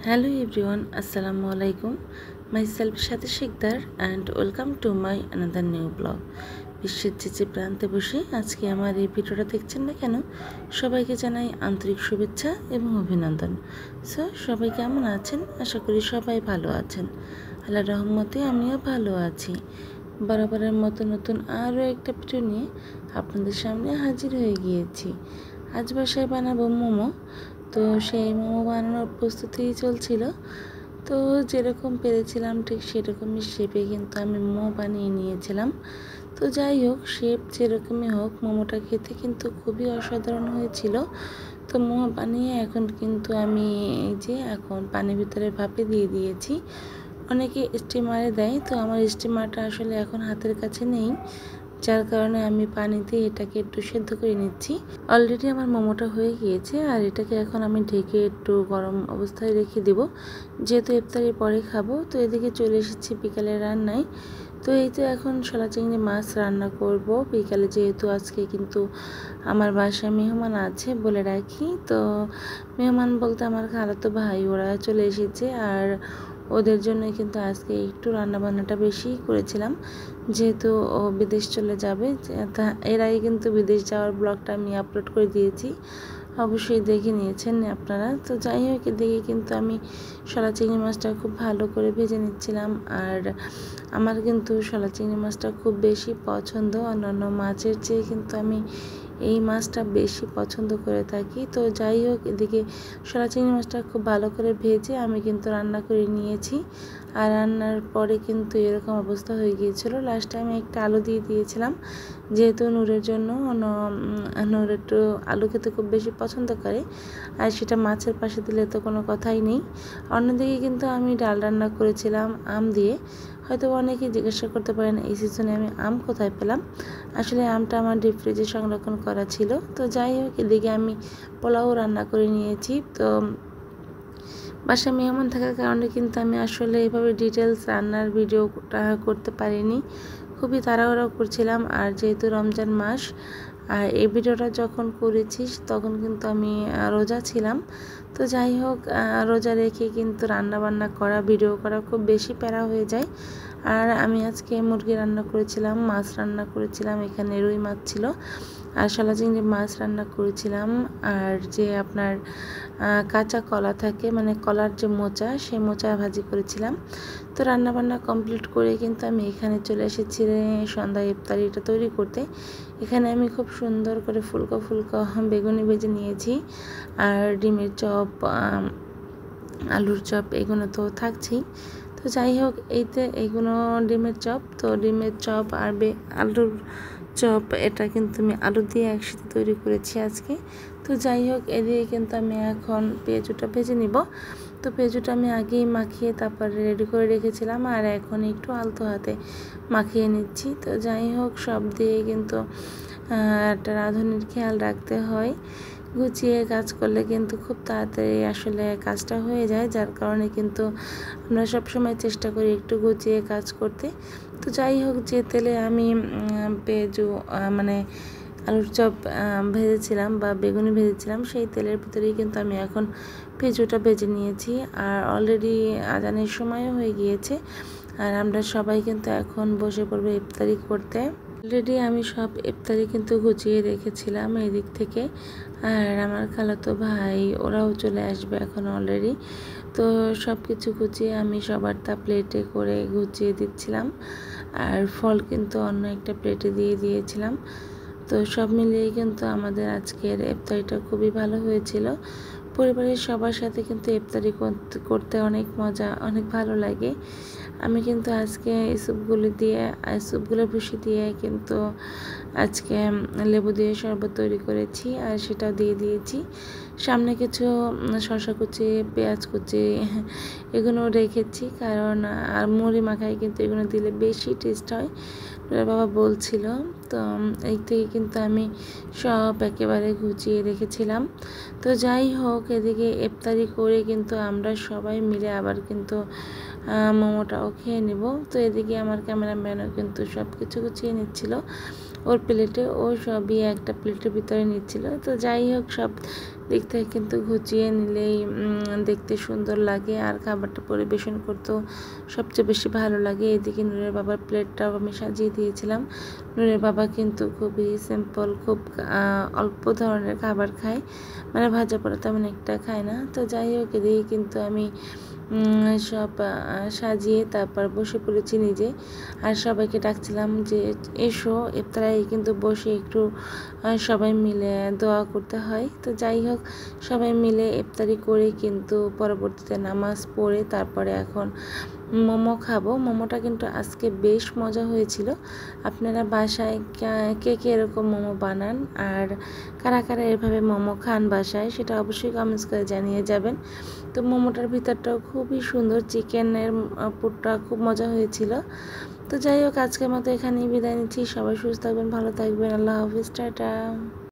Hello everyone, Assalamu alaikum. Myself Shati Shekdar and welcome to my another new blog. বিশ্বের যে প্রান্তে বসে আজকে আমার এই ভিডিওটা দেখছেন না কেন, সবাইকে জানাই আন্তরিক শুভেচ্ছা এবং অভিনন্দন। সবাই কেমন আছেন? আশা করি সবাই ভালো আছেন। আল্লাহর রহমতে আমিও ভালো আছি। বরাবরের মতো নতুন আরও একটা ভিডিও নিয়ে আপনাদের সামনে হাজির হয়ে গিয়েছি। আজ বাসায় বানাবো মোমো। তো সেই মোমো বানানোর প্রস্তুতি চলছিল। তো যেরকম পেরেছিলাম ঠিক সেরকমই শেপে কিন্তু আমি মোমো বানিয়ে নিয়েছিলাম। তো যাই হোক, শেপ যেরকমই হোক, মোমোটা খেতে কিন্তু খুবই অসাধারণ হয়েছিল। তো মোমো বানিয়ে এখন কিন্তু আমি এখন পানির ভিতরে ভাপে দিয়ে দিয়েছি। অনেকে স্টিমারে দেয়, তো আমার স্টিমারটা আসলে এখন হাতের কাছে নেই, যার কারণে আমি পানিতে এটাকে একটু সেদ্ধ করে নিচ্ছি। অলরেডি আমার মোমোটা হয়ে গিয়েছে, আর এটাকে এখন আমি ঢেকে একটু গরম অবস্থায় রেখে দিব, যেহেতু ইফতারের পরে খাবো। তো এদিকে চলে এসেছি বিকালের রান্নায়। তো এই তো এখন শোলা চিংড়ি মাছ রান্না করব বিকালে, যেহেতু আজকে কিন্তু আমার বাসায় মেহমান আছে বলে রাখি। তো মেহমান বলতে আমার খালাতো ভাই, ওরা চলে এসেছে, আর ওদের জন্য কিন্তু আজকে একটু রান্নাবান্নাটা বেশি করেছিলাম, যেহেতু ও বিদেশ চলে যাবে। এর আগে কিন্তু বিদেশ যাওয়ার ব্লগটা আমি আপলোড করে দিয়েছি, অবশ্যই দেখে নিয়েছেন আপনারা। তো যাই হোক, এদিকে কিন্তু আমি শোলা চিংড়ি মাছটা খুব ভালো করে ভেজে নিচ্ছিলাম। আর আমার কিন্তু শোলা চিংড়ি মাছটা খুব বেশি পছন্দ, অন্যান্য মাছের চেয়ে কিন্তু আমি এই মাছটা বেশি পছন্দ করে থাকি। তো যাই হোক, এদিকে শোলা চিংড়ি মাছটা খুব ভালো করে ভেজে আমি কিন্তু রান্না করে নিয়েছি। আর রান্নার পরে কিন্তু এরকম অবস্থা হয়ে গিয়েছিল। লাস্টে আমি একটা আলু দিয়ে দিয়েছিলাম, যেহেতু নূরের জন্য। নূর একটু আলু খেতে খুব বেশি পছন্দ করে, আর সেটা মাছের পাশে দিলে তো কোনো কথাই নেই। অন্যদিকে কিন্তু আমি ডাল রান্না করেছিলাম আম দিয়ে। হয়তো অনেকেই জিজ্ঞাসা করতে পারেন এই সিজনে আমি আম কোথায় পেলাম। আসলে আমটা আমার ডিপ ফ্রিজে সংরক্ষণ করা ছিল। তো যাই হোক, এদিকে আমি পোলাও রান্না করে নিয়েছি। তো বাসায় মেহমান থাকার কারণে কিন্তু আমি আসলে এইভাবে ডিটেলস রান্নার ভিডিওটা করতে পারিনি, খুবই তাড়াহুড়ো করছিলাম। আর যেহেতু রমজান মাস, আর এই ভিডিওটা যখন করেছি তখন কিন্তু আমি রোজা ছিলাম। তো যাই হোক, রোজা রেখে কিন্তু রান্না বান্না করা, ভিডিও করা খুব বেশি প্যারা হয়ে যায়। আর আমি আজকে মুরগি রান্না করেছিলাম, মাছ রান্না করেছিলাম, এখানে রুই মাছ ছিল, আর শোলা চিংড়ি মাছ রান্না করেছিলাম। আর যে আপনার কাঁচা কলা থাকে, মানে কলার যে মোচা, সেই মোচা ভাজি করেছিলাম। তো রান্নাবান্না কমপ্লিট করে কিন্তু আমি এখানে চলে এসেছি সন্ধ্যা ইফতারিটা তৈরি করতে। এখানে আমি খুব সুন্দর করে ফুলকো ফুলকো বেগুনি ভেজে নিয়েছি, আর ডিমের চপ, আলুর চপ, এগুলো তো থাকছেই। তো যাই হোক, এইগুলো ডিমের চপ। তো ডিমের চপ আর আলুর চপ, এটা কিন্তু আমি আলু দিয়ে একসাথে তৈরি করেছি আজকে। তো যাই হোক, এদিকে কিন্তু আমি এখন পেঁয়াজুটা ভেজে নিব। তো পেঁয়াজুটা আমি আগেই মাখিয়ে তারপরে রেডি করে রেখেছিলাম, আর এখন একটু আলতো হাতে মাখিয়ে নিচ্ছি। তো যাই হোক, সব দিয়ে কিন্তু একটা রাঁধুনির খেয়াল রাখতে হয়। গুছিয়ে কাজ করলে কিন্তু খুব তাড়াতাড়ি আসলে কাজটা হয়ে যায়, যার কারণে কিন্তু আমরা সবসময় চেষ্টা করি একটু গুছিয়ে কাজ করতে। তো যাই হোক, যে তেলে আমি পেঁয়াজু মানে আলুর চপ ভেজেছিলাম বা বেগুনি ভেজেছিলাম, সেই তেলের ভিতরেই কিন্তু আমি এখন পেঁয়াজুটা ভেজে নিয়েছি। আর অলরেডি আজানের সময়ও হয়ে গিয়েছে, আর আমরা সবাই কিন্তু এখন বসে পড়বো ইফতারি করতে। অলরেডি আমি সব ইফতারি কিন্তু গুছিয়ে রেখেছিলাম এই দিক থেকে। আর আমার খালাতো ভাই, ওরাও চলে আসবে এখন অলরেডি। তো সব কিছু গুছিয়ে আমি সবারটা প্লেটে করে গুছিয়ে দিচ্ছিলাম, আর ফল কিন্তু অন্য একটা প্লেটে দিয়ে দিয়েছিলাম। তো সব মিলিয়ে কিন্তু আমাদের আজকের ইফতারিটা খুবই ভালো হয়েছিল। পরিবারের সবার সাথে কিন্তু ইফতারি করতে অনেক মজা, অনেক ভালো লাগে। আমি কিন্তু আজকে এই স্যুপগুলো ভুষি দিয়ে কিন্তু আজকে লেবু দিয়ে শরবত তৈরি করেছি, আর সেটাও দিয়ে দিয়েছি। সামনে কিছু শসা কুচি, পেঁয়াজ কুচি এগুলো রেখেছি, কারণ আর মুড়ি মাখায় কিন্তু এগুলো দিলে বেশি টেস্ট হয়, বাবা বলছিল। তো এই থেকে কিন্তু আমি সব একেবারে গুছিয়ে রেখেছিলাম। তো যাই হোক, এদিকে ইফতারি করে কিন্তু আমরা সবাই মিলে আবার কিন্তু মোমোটাও খেয়ে নেব। তো এদিকে আমার ক্যামেরাম্যানও কিন্তু সব কিছু গুছিয়ে নিচ্ছিল। ওর প্লেটে, ও সবই একটা প্লেটের ভিতরে নিচ্ছিল। তো যাই হোক, সব দিক থেকে কিন্তু গুছিয়ে নিলেই দেখতে সুন্দর লাগে, আর খাবারটা পরিবেশন করতেও সবচেয়ে বেশি ভালো লাগে। এদিকে নূরের বাবার প্লেটটাও আমি সাজিয়ে দিয়েছিলাম। নূরের বাবা কিন্তু খুবই সিম্পল, খুব অল্প ধরনের খাবার খায়, মানে ভাজা পোড়া তেমন একটা খায় না। তো যাই হোক, এদিকে কিন্তু আমি সব সাজিয়ে তারপর বসে পড়েছি নিজে, আর সবাইকে ডাকছিলাম যে এসো ইফতারে কিন্তু বসে একটু সবাই মিলে দোয়া করতে হয়। তো যাই হোক, সবাই মিলে ইফতারি করে কিন্তু পরবর্তীতে নামাজ পড়ে তারপরে এখন মোমো খাবো। মোমোটা কিন্তু আজকে বেশ মজা হয়েছিল। আপনারা বাসায় কে কে এরকম মোমো বানান, আর কারা কারা এভাবে মোমো খান বাসায়, সেটা অবশ্যই কমেন্টস করে জানিয়ে যাবেন। তো মোমোটার ভিতরটাও খুবই সুন্দর, চিকেনের পুরটা খুব মজা হয়েছিল। তো যাই হোক, আজকের মতো এখানেই বিদায় নিচ্ছি। সবাই সুস্থ থাকবেন, ভালো থাকবেন। আল্লাহ হাফিজ, টাটা।